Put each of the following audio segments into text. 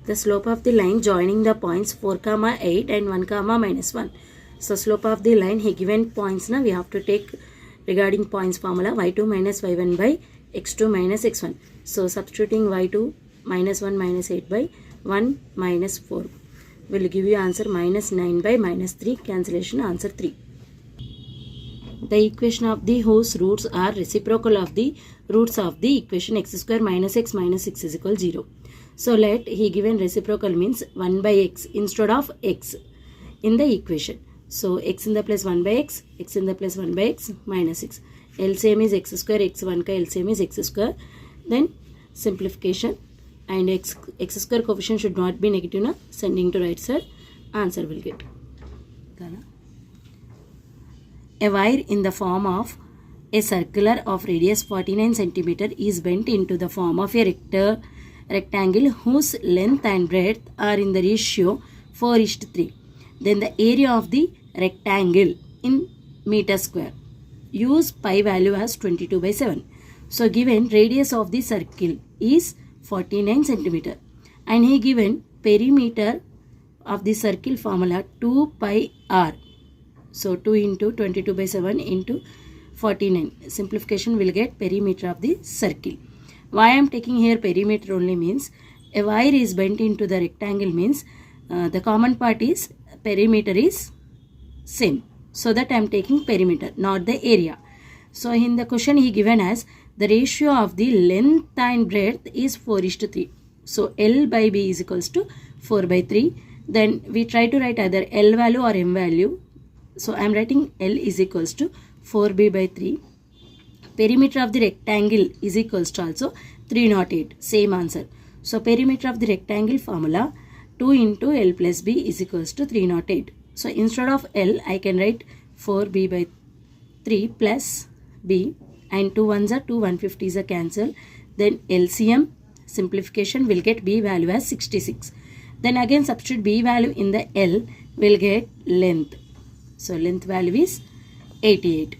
the slope of the line joining the points 4, 8 and 1, -1. So slope of the line he given points now we have to take regarding points formula y2 minus y1 by x2 minus x1. So substituting y2 minus 1 minus 8 by 1 minus 4 will give you answer minus 9 by minus 3. Cancellation answer 3. The equation of the whose roots are reciprocal of the roots of the equation x square minus x minus 6 is equal 0. So let he given reciprocal means 1 by x instead of x in the equation. So x in the place 1 by x in the place 1 by x minus 6. LCM is x square, x1 ka LCM is x square. Then simplification and x square coefficient should not be negative na, sending to right side, answer will get. A wire in the form of a circular of radius 49 cm is bent into the form of a rectangle whose length and breadth are in the ratio 4:3. Then the area of the rectangle in meter square. Use pi value as 22/7. So given radius of the circle is 49 cm and he given perimeter of the circle formula 2 pi r. So 2 into 22/7 into 49. Simplification will get perimeter of the circle. Why I am taking here perimeter only means a wire is bent into the rectangle means the common part is perimeter is same. So that I am taking perimeter, not the area. So in the question he given as the ratio of the length and breadth is 4:3. So L by B is equals to 4/3. Then we try to write either L value or M value. So I am writing L is equals to 4b/3. Perimeter of the rectangle is equals to also 308. Same answer. So perimeter of the rectangle formula 2 into L plus B is equals to 308. So instead of L I can write 4b/3 plus B and 2 ones are 2, 150 is a cancel. Then LCM simplification will get B value as 66. Then again substitute B value in the L will get length. So length value is 88.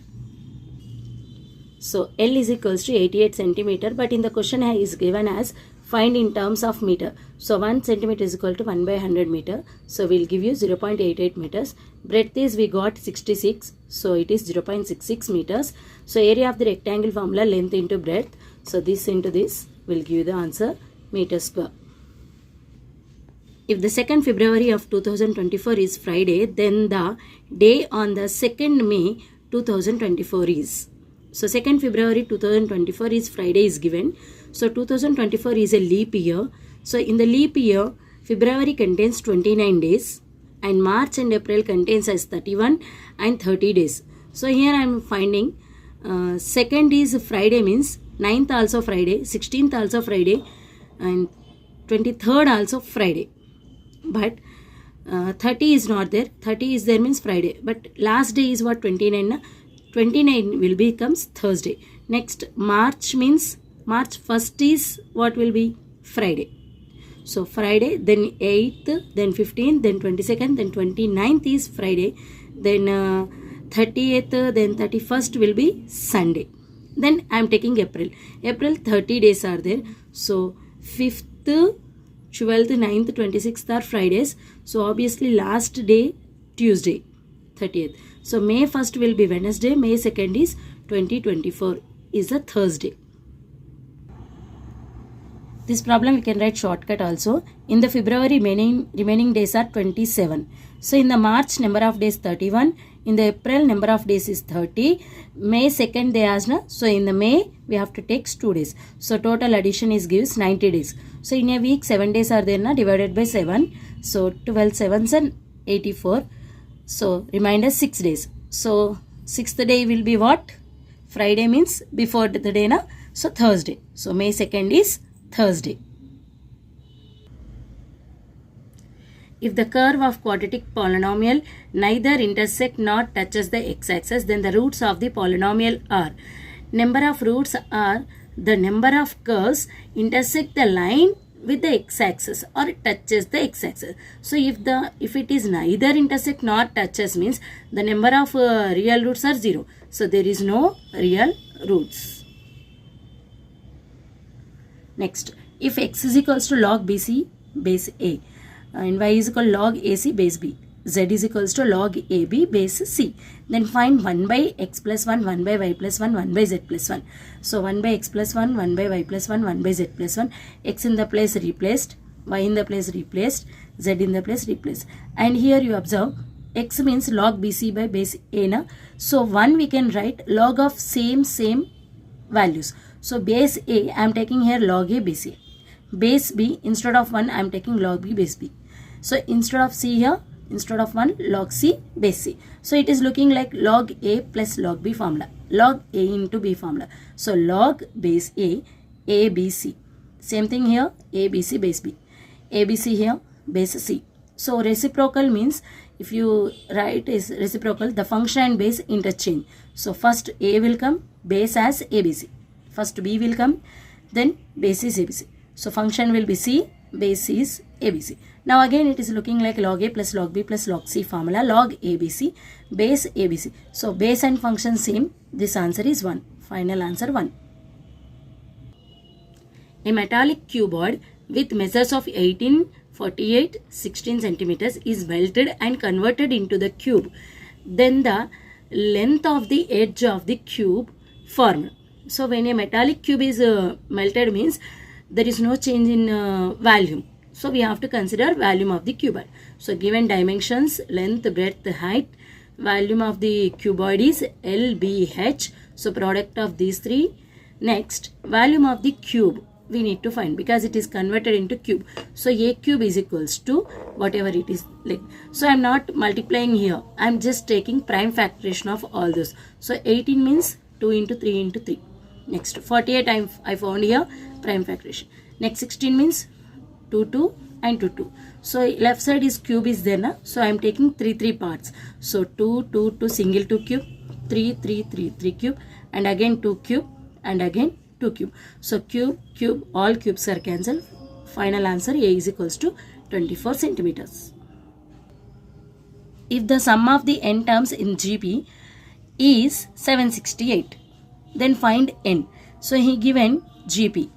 So L is equals to 88 centimeter, but in the question is given as find in terms of meter. So 1 centimeter is equal to 1 by 100 meter. So we'll give you 0.88 meters. Breadth is we got 66. So it is 0.66 meters. So area of the rectangle formula length into breadth. So this into this will give you the answer meter square. If the 2nd February of 2024 is Friday, then the day on the 2nd May 2024 is. So 2nd February 2024 is Friday is given. So 2024 is a leap year. So in the leap year, February contains 29 days and March and April contains as 31 and 30 days. So here I am finding 2nd is Friday means 9th also Friday, 16th also Friday and 23rd also Friday. But 30 is not there. 30 is there means Friday. But last day is what 29 na? 29 will becomes Thursday. Next March means March 1st is what will be Friday. So Friday, then 8th, then 15th, then 22nd, then 29th is Friday. Then 30th, then 31st will be Sunday. Then I am taking April. April 30 days are there. So 5th, 12th, 9th, 26th are Fridays. So obviously last day Tuesday, 30th. So May 1st will be Wednesday. May 2nd is 2024 is a Thursday. This problem we can write shortcut also. In the February remaining days are 27. So in the March number of days 31. In the April number of days is 30. May 2nd they asked na. So in the May we have to take 2 days. So total addition is gives 90 days. So in a week 7 days are there na, divided by 7. So 12 7s and 84. So remainder 6 days. So 6th day will be what? Friday means before the day na. So Thursday. So May 2nd is Thursday. If the curve of quadratic polynomial neither intersect nor touches the x-axis, then the roots of the polynomial are. Number of roots are the number of curves intersect the line with the x-axis or touches the x-axis. So if it is neither intersect nor touches means the number of real roots are 0. So there is no real roots. Next, if x is equals to log BC base A. And y is equal to log AC base B. Z is equals to log AB base C. Then find 1 by x plus 1, 1 by y plus 1, 1 by z plus 1. So 1 by x plus 1, 1 by y plus 1, 1 by z plus 1. X in the place replaced, y in the place replaced, z in the place replaced. And here you observe x means log BC by base A na. So 1 we can write log of same values. So base A I am taking here log A base A. Base B instead of 1 I am taking log B base B. So instead of C here, instead of 1 log C base C. So it is looking like log A plus log B formula. Log A into B formula. So log base A, A B C. Same thing here, A B C base B. A B C here, base C. So reciprocal means if you write is reciprocal, the function and base interchange. So first A will come, base as ABC. First B will come, then base is ABC. So function will be C, base is ABC. Now again it is looking like log A plus log B plus log C formula, log ABC, base ABC. So base and function same, this answer is 1. Final answer 1. A metallic cuboid with measures of 18, 48, 16 centimeters is melted and converted into the cube. Then the length of the edge of the cube formed. So when a metallic cube is melted means there is no change in volume. So we have to consider volume of the cuboid. So given dimensions, length, breadth, height, volume of the cuboid is LBH. So product of these three. Next, volume of the cube we need to find because it is converted into cube. So A cube is equals to whatever it is like. So I am not multiplying here. I am just taking prime factoration of all those. So 18 means 2 into 3 into 3. Next 48 I found here prime factoration. Next 16 means 2 2 and 2 2. So left side is cube is there na. So I am taking 3 parts. So 2 2 2 single 2 cube, 3 3 3 3 cube, and again 2 cube, and again 2 cube. So cube cube all cubes are cancelled. Final answer A is equals to 24 centimeters. If the sum of the n terms in GP is 768, then find n. So he given GP.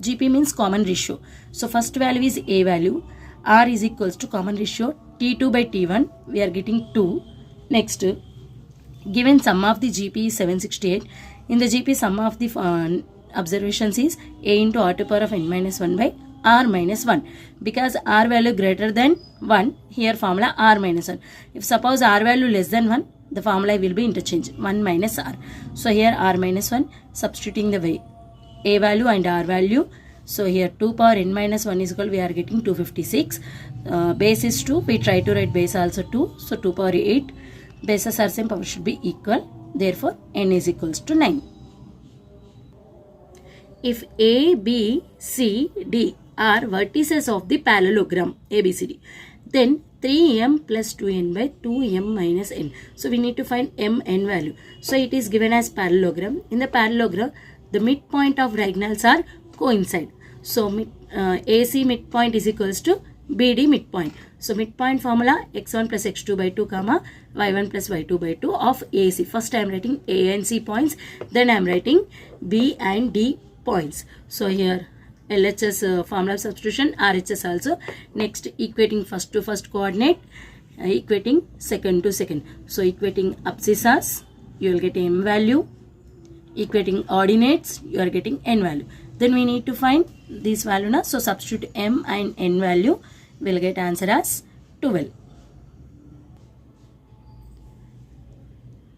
GP means common ratio. So first value is A value. R is equals to common ratio T2 by T1. We are getting 2. Next, given sum of the GP is 768. In the GP sum of the observations is A into R to power of n minus 1 by R minus 1. Because R value greater than 1, here formula R minus 1. If suppose R value less than 1, the formula will be interchange 1 minus R. So here R minus 1, substituting the way A value and R value. So here 2 power n minus 1 is equal, we are getting 256. Base is 2, we try to write base also 2. So 2 power 8. Bases are same, power should be equal. Therefore n is equals to 9. If A, B, C, D are vertices of the parallelogram ABCD, then 3m plus 2n by 2m minus n. So we need to find mn value. So it is given as parallelogram. In the parallelogram, the midpoint of diagonals are coincide. So AC midpoint is equals to BD midpoint. So midpoint formula x1 plus x2 by 2 comma y1 plus y2 by 2 of AC. First I am writing A and C points. Then I am writing B and D points. So here LHS formula of substitution, RHS also. Next equating first to first coordinate, equating second to second. So equating abscissas, you will get m value. Equating ordinates, you are getting n value. Then we need to find this value na. So substitute m and n value, we will get answer as 12.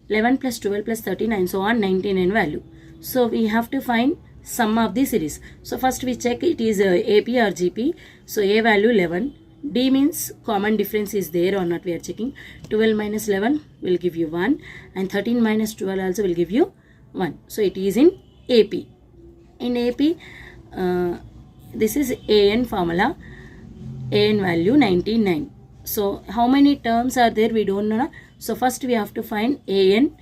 11 plus 12 plus 39, so on 19 n value. So we have to find sum of the series. So first we check it is AP or GP. So A value 11. D means common difference is there or not, we are checking. 12 minus 11 will give you 1. And 13 minus 12 also will give you 1. So it is in AP. In AP, this is AN formula. AN value 99. So how many terms are there, we don't know. So first we have to find AN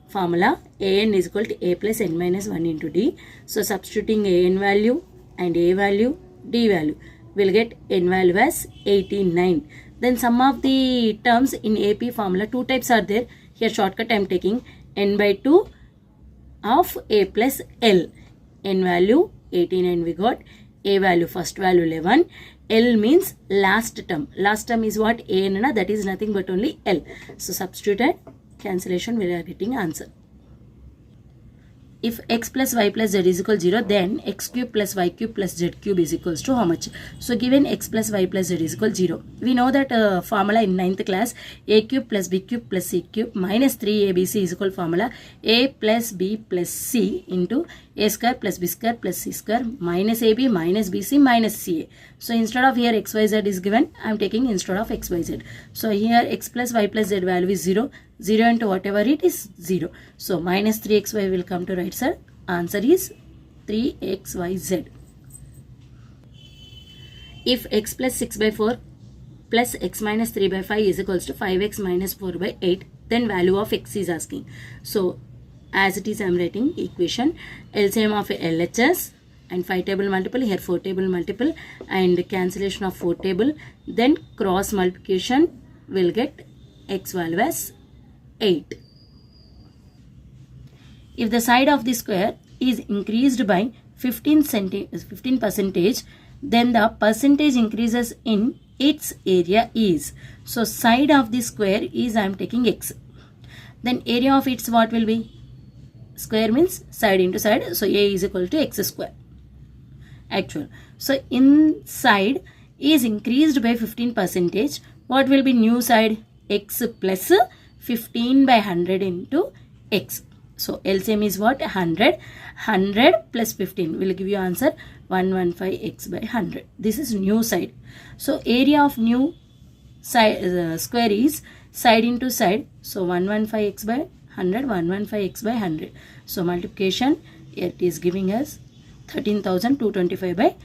formula. AN is equal to A plus n minus 1 into D. So substituting AN value and A value, D value, we'll get n value as 89. Then sum of the terms in AP formula, two types are there. Here shortcut I am taking n by 2 of A plus L. N value 89 we got. A value, first value 11. L means last term. Last term is what? A, that is nothing but only L. So substituted, cancellation, we are getting answer. If x plus y plus z is equal to 0, then x cube plus y cube plus z cube is equals to how much? So given x plus y plus z is equal to 0. We know that formula in 9th class, a cube plus b cube plus c cube minus 3abc is equal to formula a plus b plus c into a square plus b square plus c square minus ab minus bc minus ca. So instead of here xyz is given, I am taking instead of xyz. So here x plus y plus z value is 0. 0 into whatever it is 0. So minus 3xy will come to right side. Answer is 3xyz. If x plus 6 by 4 plus x minus 3 by 5 is equals to 5x minus 4 by 8, then value of x is asking. So as it is, I am writing equation LCM of LHS and 5 table multiple, here 4 table multiple, and cancellation of 4 table, then cross multiplication will get x value as 8. If the side of the square is increased by 15 percentage, then the percentage increases in its area is. So side of the square is, I am taking x. Then area of its what will be? Square means side into side. So a is equal to x square. Actual. So inside is increased by 15 percentage. What will be new side? X plus 15 by 100 into x. So LCM is what? 100. 100 plus 15 will give you answer 115x by 100. This is new side. So area of new side square is side into side. So 115x by 100, 115x by 100. So multiplication, it is giving us 13,225 by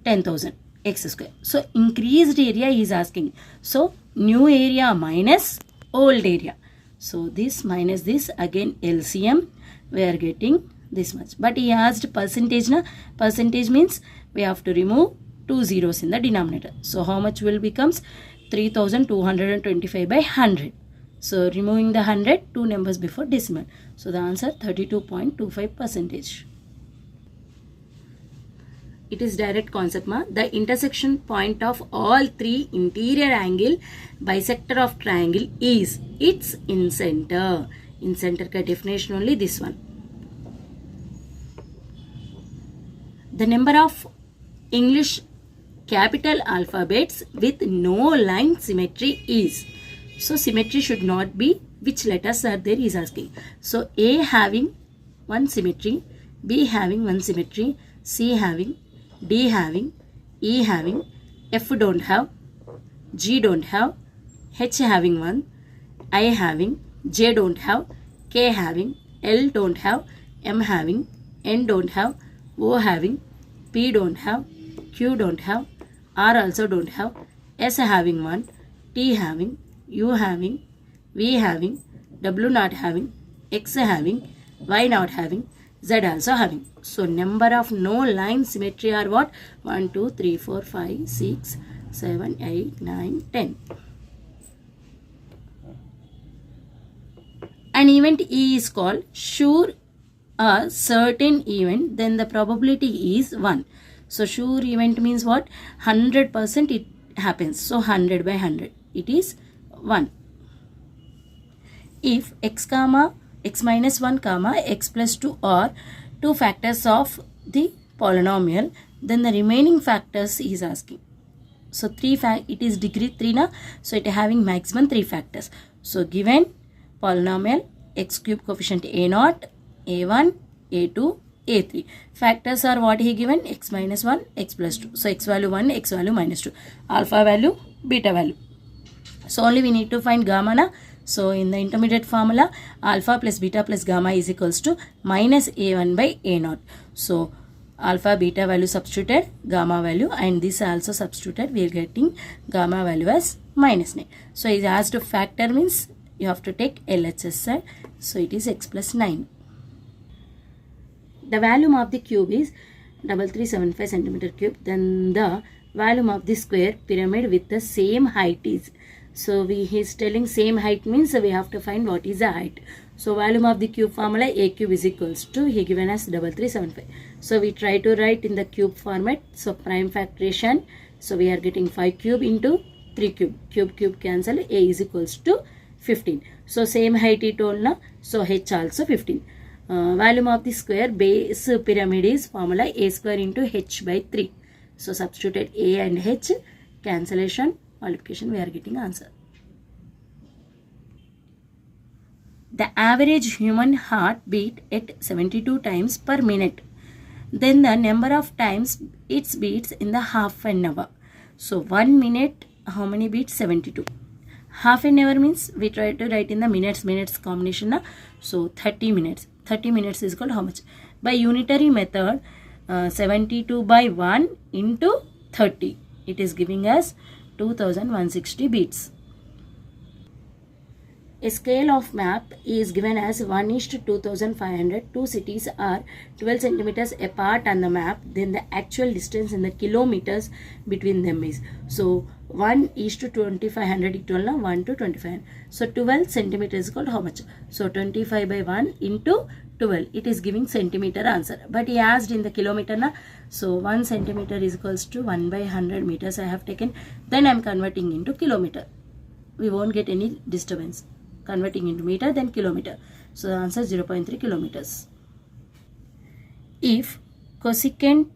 10,000 x square. So increased area is asking. So new area minus old area. So this minus this, again LCM, we are getting this much. But he asked percentage. Percentage means we have to remove 2 zeros in the denominator. So how much will becomes? 3,225 by 100. So removing the 100, 2 numbers before decimal. So the answer 32.25 percentage. It is direct concept ma. The intersection point of all three interior angle bisector of triangle is its incenter. Incenter ka definition only this one. The number of English capital alphabets with no line symmetry is. So symmetry should not be which letters are there is asking. So A having one symmetry, B having one symmetry, C having, D having, E having, F don't have, G don't have, H having one, I having, J don't have, K having, L don't have, M having, N don't have, O having, P don't have, Q don't have, R also don't have, S having one, T having, U having, V having, W not having, X having, Y not having, Z also having. So number of no line symmetry are what? 1, 2, 3, 4, 5, 6, 7, 8, 9, 10. An event E is called sure a certain event, then the probability is 1. So sure event means what? 100% it happens. So 100 by 100. It is 1. If x comma x minus 1 comma x plus 2 are two factors of the polynomial, then the remaining factors is asking. So it is degree 3 na, so it having maximum 3 factors. So given polynomial x cube coefficient a0, a1, a2, a3. Factors are what he given? X minus 1, x plus 2. So x value 1, x value minus 2. Alpha value, beta value. So only we need to find gamma na. So in the intermediate formula, alpha plus beta plus gamma is equals to minus a1 by a0. So alpha beta value substituted, gamma value, and this also substituted. We are getting gamma value as minus 9. So it has to factor means you have to take LHS side. So it is x plus 9. The volume of the cube is 3375 centimeter cube. Then the volume of the square pyramid with the same height is. So he is telling same height means we have to find what is the height. So volume of the cube formula, a cube is equals to, he given us 3375. So we try to write in the cube format. So prime factorization. So we are getting 5 cube into 3 cube. Cube cancel. A is equals to 15. So same height it told na. So h also 15. Volume of the square base pyramid is formula a square into h by 3. So substituted a and h, cancellation, multiplication, we are getting answer. The average human heart beat at 72 times per minute. Then the number of times it beats in the half an hour. So 1 minute, how many beats? 72. Half an hour means we try to write in the minutes combination. So 30 minutes. 30 minutes is called how much? By unitary method, 72 by 1 into 30. It is giving us 2160 beats. A scale of map is given as 1:2500. Two cities are 12 centimeters apart on the map. Then the actual distance in the kilometers between them is. So 1:2500 equal to 1 to 2500. So 12 centimeters is called how much? So 25 by 1 into 12. It is giving centimeter answer. But he asked in the kilometer na. So 1 centimeter is equals to 1 by 100 meters I have taken. Then I am converting into kilometer. We won't get any disturbance. Converting into meter, then kilometer. So the answer is 0.3 kilometers. If cosecant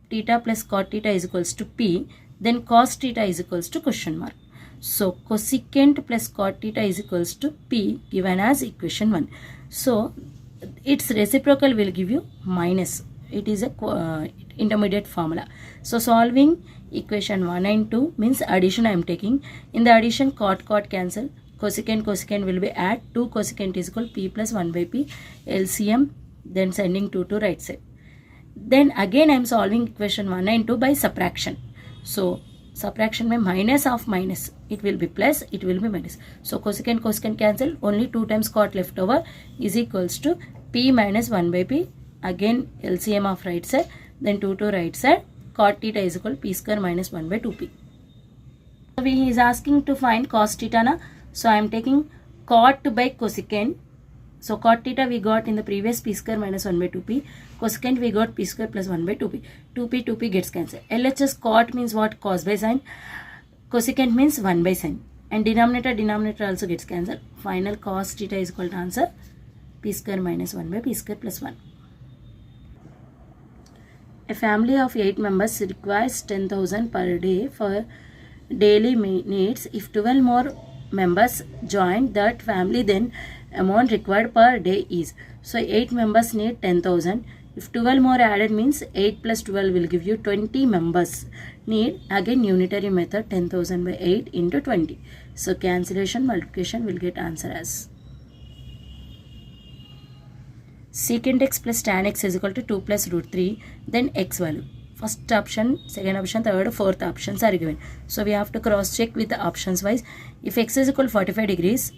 theta plus cot theta is equals to p, then cos theta is equals to question mark. So cosecant plus cot theta is equals to p given as equation 1. So its reciprocal will give you minus. It is a intermediate formula. So solving equation 1 and 2 means addition I am taking. In the addition, cot cancel. Cosecant will be add. 2 cosecant is equal p plus 1 by p. LCM, then sending 2 to right side. Then again I am solving equation 1 and 2 by subtraction. So subtraction में minus of minus. It will be plus, it will be minus. So cosecant cancel. Only 2 times cot left over is equals to p minus 1 by p. Again LCM of right side. Then 2 to right side. Cot theta is equal p square minus 1 by 2p. So he is asking to find cos theta na. So I am taking cot by cosecant. So cot theta we got in the previous p square minus 1 by 2p. Cosecant we got p square plus 1 by 2p. 2p gets cancelled. LHS cot means what? Cos by sine. Cosecant means 1 by sine. And denominator also gets cancelled. Final cos theta is equal to answer p square minus 1 by p square plus 1. A family of 8 members requires 10,000 per day for daily needs. If 12 more members join that family, then amount required per day is. So 8 members need 10,000. If 12 more added means 8 plus 12 will give you 20 members need. Again unitary method, 10,000 by 8 into 20. So cancellation, multiplication will get answer as secant x plus tan x is equal to 2 plus root 3. Then x value. First option, second option, third, fourth options are given. So we have to cross check with the options wise. If x is equal to 45 degrees,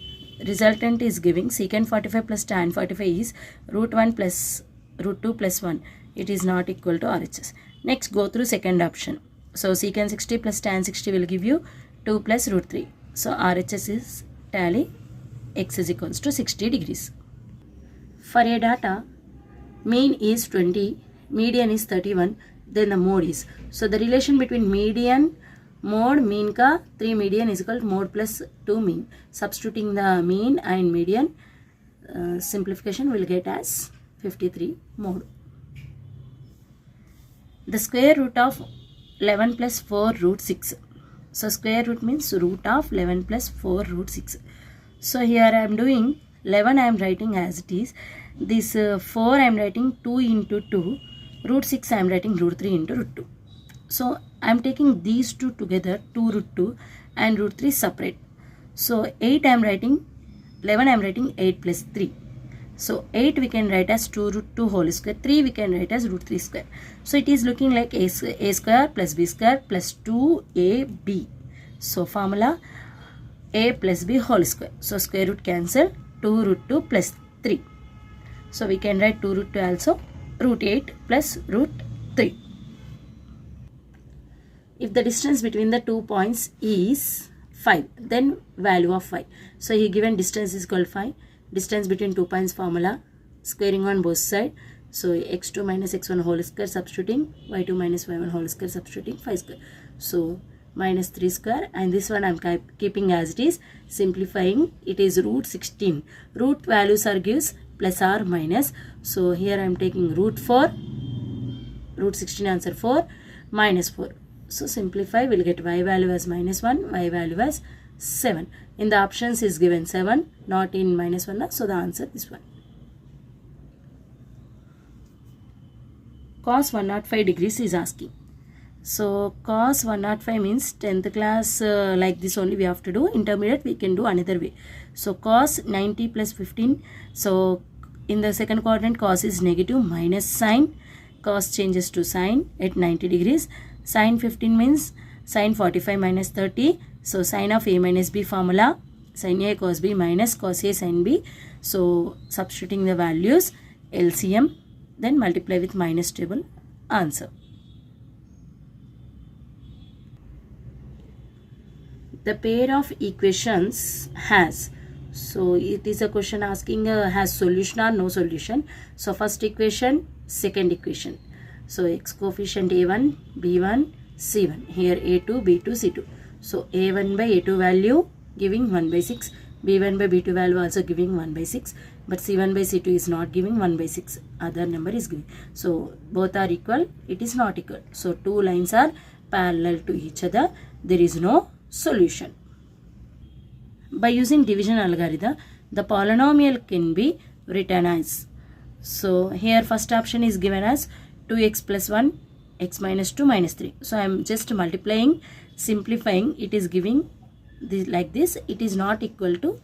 resultant is giving secant 45 plus tan 45 is root 1 plus root 2 plus 1. It is not equal to RHS. Next go through second option. So secant 60 plus tan 60 will give you 2 plus root 3. So RHS is tally x is equals to 60 degrees. For a data, mean is 20, median is 31. Then the mode is. So the relation between median, mode, mean ka 3 median is equal to mode plus 2 mean. Substituting the mean and median, simplification will get as 53 mode. The square root of 11 plus 4 root 6. So square root means root of 11 plus 4 root 6. So here I am doing 11 I am writing as it is. This 4 I am writing 2 into 2. Root 6 I am writing root 3 into root 2. So I am taking these two together, 2 root 2 and root 3 separate. So 8 I am writing, 11 I am writing 8 plus 3. So 8 we can write as 2 root 2 whole square, 3 we can write as root 3 square. So it is looking like a square plus b square plus 2ab. So formula a plus b whole square. So square root cancel, 2 root 2 plus 3. So we can write 2 root 2 also, root 8 plus root 3. If the distance between the 2 points is 5, then value of 5. So he given distance is equal to 5. distance between 2 points formula, squaring on both sides. So x2 minus x1 whole square substituting, y2 minus y1 whole square substituting 5 square. So minus 3 square, and this one I am keeping as it is. Simplifying, it is root 16. Root values are gives plus or minus. So here I am taking root 4, root 16 answer 4, minus 4. So simplify, we will get y value as minus 1, y value as 7. In the options is given 7, not in minus 1. So the answer is 1. Cos 105 degrees is asking. So cos 105 means 10th class like this only we have to do. Intermediate we can do another way. So cos 90 plus 15. So in the second quadrant cos is negative, minus sign. Cos changes to sine at 90 degrees. Sin 15 means sin 45 minus 30. So sin of a minus b formula. Sin a cos b minus cos a sin b. So substituting the values, LCM, then multiply with minus table, answer. The pair of equations has, so it is a question asking has solution or no solution. So first equation, second equation. So x coefficient a1, b1, c1. Here a2, b2, c2. So a1 by a2 value giving 1 by 6. b1 by b2 value also giving 1 by 6. But c1 by c2 is not giving 1 by 6. Other number is giving. So both are equal. It is not equal. So two lines are parallel to each other. There is no solution. By using division algorithm, the polynomial can be written as. So here first option is given as 2x plus 1, x minus 2 minus 3. So I am just multiplying, simplifying. It is giving this like this. It is not equal to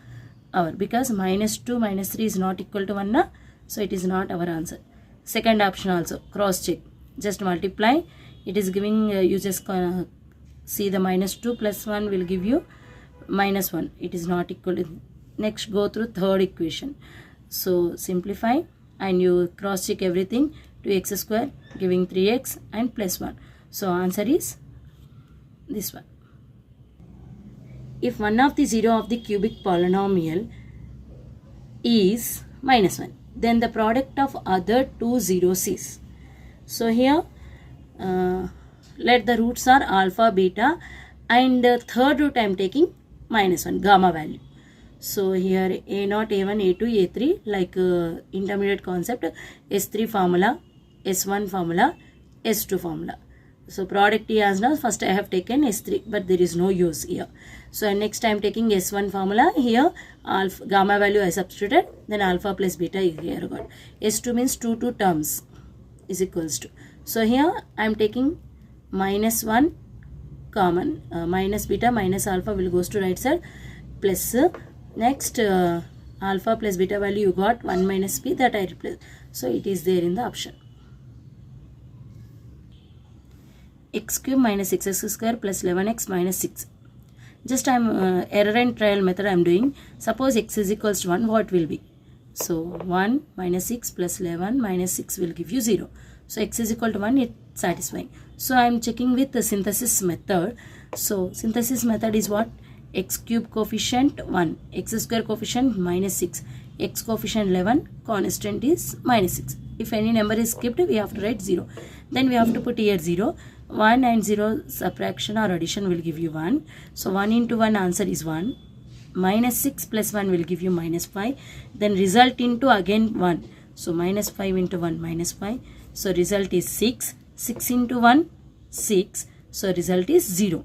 our, because minus 2 minus 3 is not equal to 1 na? So it is not our answer. Second option also cross check, just multiply. It is giving you just see the minus 2 plus 1 will give you minus 1. It is not equal to. Next go through third equation. So simplify and you cross check everything. 2x square giving 3x and plus 1. So answer is this one. If one of the 0 of the cubic polynomial is minus 1, then the product of other two zeros is. So here let the roots are alpha, beta, and third root I am taking minus 1, gamma value. So here a0, a1, a2, a3 like intermediate concept, S3 formula, S1 formula, S2 formula. So product as now first I have taken S3, but there is no use here. So next I am taking S1 formula. Here alpha, gamma value I substituted, then alpha plus beta is here got. S2 means 2 terms is equals to. So here I am taking minus 1 common, minus beta minus alpha will goes to right side, plus next alpha plus beta value you got 1 minus p, that I replace. So it is there in the option. X cube minus 6x square plus 11x minus 6. Just I am error and trial method I am doing. Suppose x is equals to 1, what will be? So 1 minus 6 plus 11 minus 6 will give you 0. So x is equal to 1, it satisfying. So I am checking with the synthesis method. So synthesis method is what? X cube coefficient 1, x square coefficient minus 6, x coefficient 11, constant is minus 6. If any number is skipped, we have to write 0. Then we have to put here 0. 1 and 0 subtraction or addition will give you 1. So 1 into 1 answer is 1. Minus 6 plus 1 will give you minus 5. Then result into again 1. So minus 5 into 1 minus 5. So result is 6. 6 into 1 6. So result is 0.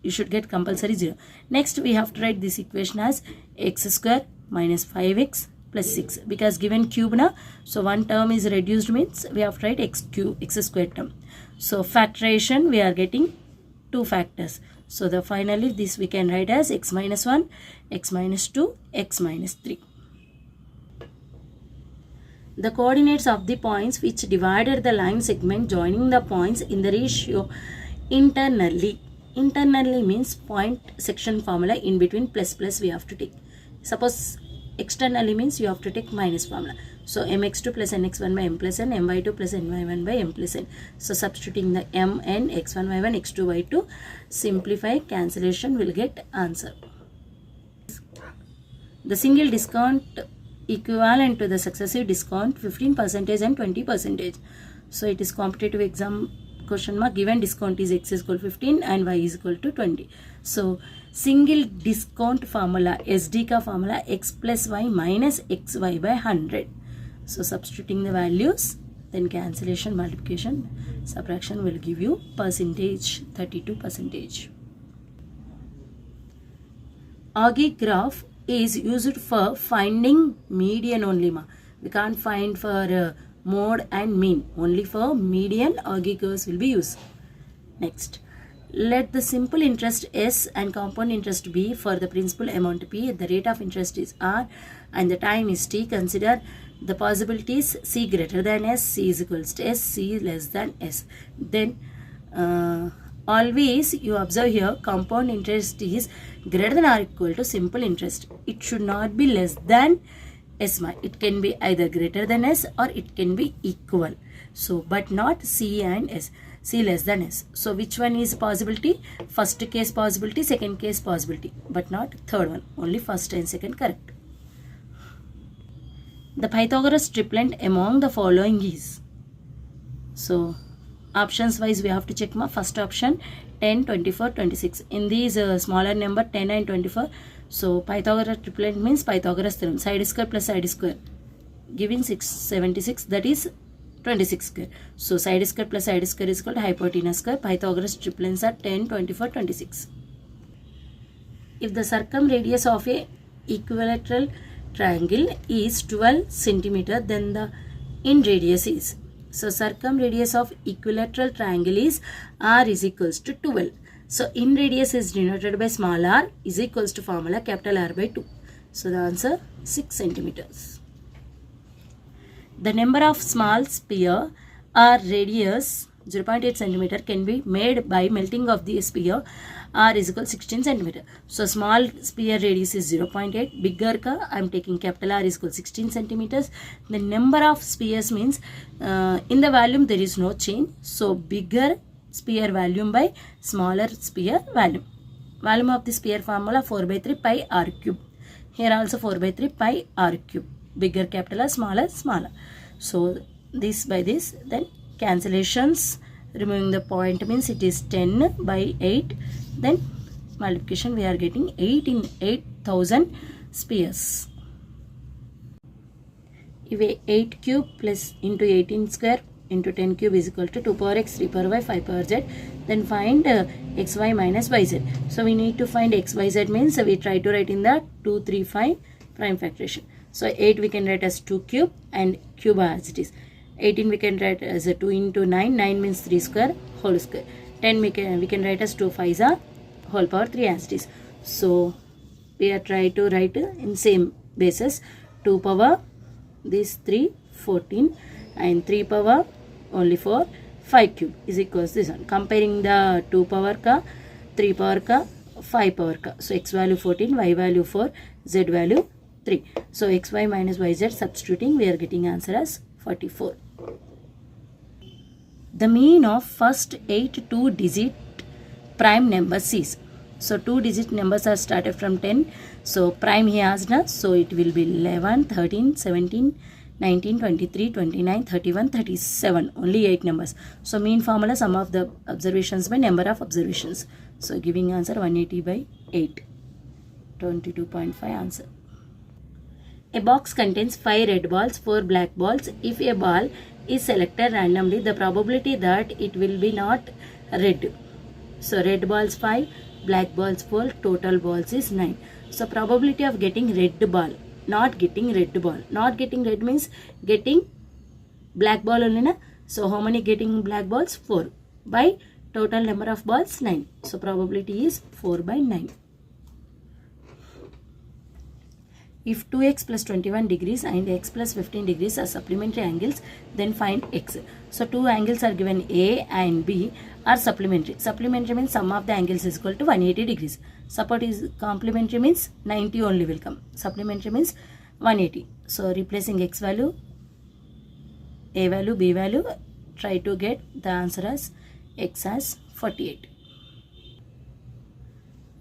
You should get compulsory 0. Next we have to write this equation as x square minus 5x plus 6. Because given cube na, so one term is reduced means we have to write x square term. So factorization we are getting 2 factors. So the finally this we can write as x minus 1, x minus 2, x minus 3. The coordinates of the points which divided the line segment joining the points in the ratio internally. Internally means point section formula in between plus we have to take. Suppose externally means you have to take minus formula. So mx2 plus nx1 by m plus n, my2 plus ny1 by m plus n. So substituting the m, n, x1, y1, x2, y2, simplify, cancellation will get answer. The single discount equivalent to the successive discount 15% and 20%. So it is competitive exam question mark. Given discount is x is equal to 15 and y is equal to 20. So single discount formula SD ka formula x plus y minus xy by 100. So substituting the values, then cancellation, multiplication, subtraction will give you percentage, 32%. Augie graph is used for finding median only. We can't find for mode and mean. Only for median Augie curves will be used. Next, let the simple interest S and compound interest B for the principal amount P. The rate of interest is R and the time is T. Consider the possibilities: C greater than S, C is equals to S, C less than S. Then always you observe here compound interest is greater than or equal to simple interest. It should not be less than S. It can be either greater than S or it can be equal. So but not C and S. C less than S. So which one is possibility? First case possibility, second case possibility, but not third one. Only first and second correct. The Pythagoras triplet among the following is. So options wise we have to check. First option 10, 24, 26. In these smaller number 10 and 24. So Pythagoras triplet means Pythagoras theorem. Side square plus side square giving 676, that is 26 square. So side square plus side square is called hypotenuse square. Pythagoras triplets are 10, 24, 26. If the circumradius of a equilateral triangle is 12 centimeter, then the in radius is. So circumradius of equilateral triangle is r is equals to 12. So in radius is denoted by small r is equals to formula capital R by 2. So the answer 6 centimeters. The number of small sphere or radius 0.8 centimeter can be made by melting of the sphere r is equal to 16 centimeter. So small sphere radius is 0.8. Bigger ka I am taking capital R is equal to 16 centimeters. The number of spheres means in the volume there is no change. So bigger sphere volume by smaller sphere volume. Volume of the sphere formula 4 by 3 pi r cube. Here also 4 by 3 pi r cube. Bigger capital R, smaller smaller. So this by this, then cancellations, removing the point means it is 10 by 8. Then multiplication we are getting 8 in 8000 spheres. If a 8 cube plus into 18 square into 10 cube is equal to 2 power x, 3 power y, 5 power z, then find xy minus yz. So we need to find xyz means we try to write in the 2, 3, 5 prime factoration. So 8 we can write as 2 cube and cube as it is. 18 we can write as a 2 into 9. 9 means 3 square whole square. 10 we can write as 2 5s are whole power 3 as it is. So we are trying to write in same basis. 2 power this 3 14 and 3 power only 4 5 cube is equals to this one. Comparing the 2 power ka 3 power ka 5 power ka. So x value 14, y value 4, z value 3. So xy minus yz substituting we are getting answer as 44. The mean of first 8 2-digit prime numbers is. So 2-digit numbers are started from 10. So prime he asked us. So it will be 11, 13, 17, 19, 23, 29, 31, 37. Only 8 numbers. So mean formula sum of the observations by number of observations. So giving answer 180 by 8. 22.5 answer. A box contains 5 red balls, 4 black balls. If a ball is selected randomly, the probability that it will be not red. So red balls 5, black balls 4, total balls is 9. So probability of getting red ball, not getting red ball. Not getting red means getting black ball only na. So how many getting black balls? 4 by total number of balls 9. So probability is 4 by 9. If 2x plus 21 degrees and x plus 15 degrees are supplementary angles, then find x. So two angles are given, A and B are supplementary. Supplementary means sum of the angles is equal to 180 degrees. Support is complementary means 90 only will come. Supplementary means 180. So replacing x value, A value, B value, try to get the answer as x as 48.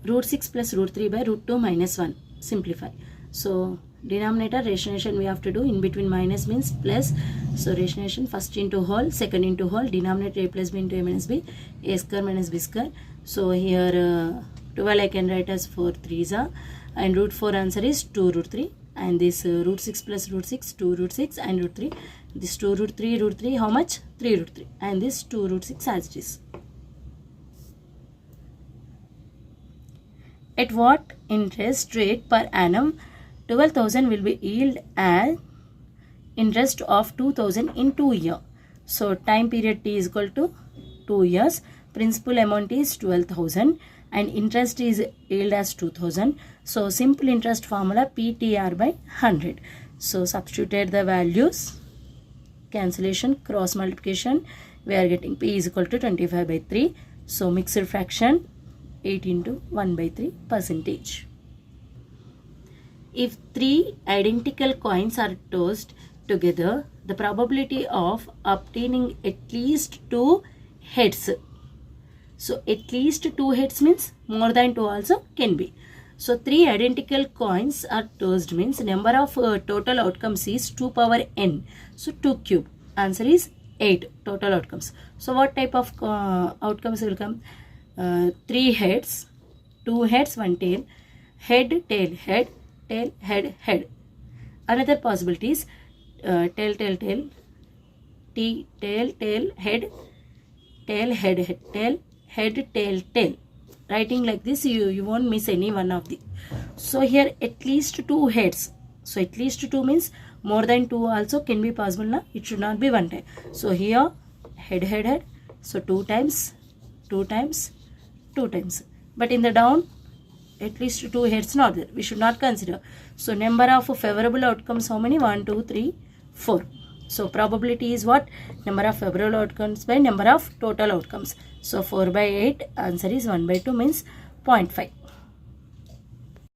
Root 6 plus root 3 by root 2 minus 1. Simplify. So denominator rationation we have to do, in between minus means plus. So rationation first into whole, second into whole, denominator a plus b into a minus b, a square minus b square. So here 12 I can write as 4 3s are, and root 4 answer is 2 root 3, and this root 6 plus root 6 2 root 6 and root 3, this 2 root 3 how much, 3 root 3, and this 2 root 6 as it is. At what interest rate per annum 12,000 will be yield as interest of 2,000 in 2 years? So time period t is equal to 2 years, principal amount is 12,000 and interest is yield as 2,000. So simple interest formula PTR by 100. So substitute the values, cancellation, cross multiplication, we are getting P is equal to 25 by 3. So mixed fraction 8 into 1 by 3 percentage. If 3 identical coins are tossed together, the probability of obtaining at least 2 heads. So at least 2 heads means more than 2 also can be. So 3 identical coins are tossed means number of total outcomes is 2 power n. So 2 cube. Answer is 8 total outcomes. So what type of outcomes will come? 3 heads, 2 heads, 1 tail, head, tail, head, tail, head, head. Another possibility is tail, tail, tail, tail, tail, head, tail, head, head, tail, head, tail, tail. Writing like this, you won't miss any one of the. So here at least 2 heads. So at least 2 means more than 2 also can be possible now. It should not be one time. So here head, head, head. So 2 times, 2 times, 2 times. But in the down, at least 2 heads not there. We should not consider. So number of favorable outcomes how many? 1, 2, 3, 4. So probability is what? Number of favorable outcomes by number of total outcomes. So 4 by 8 answer is 1 by 2 means 0.5.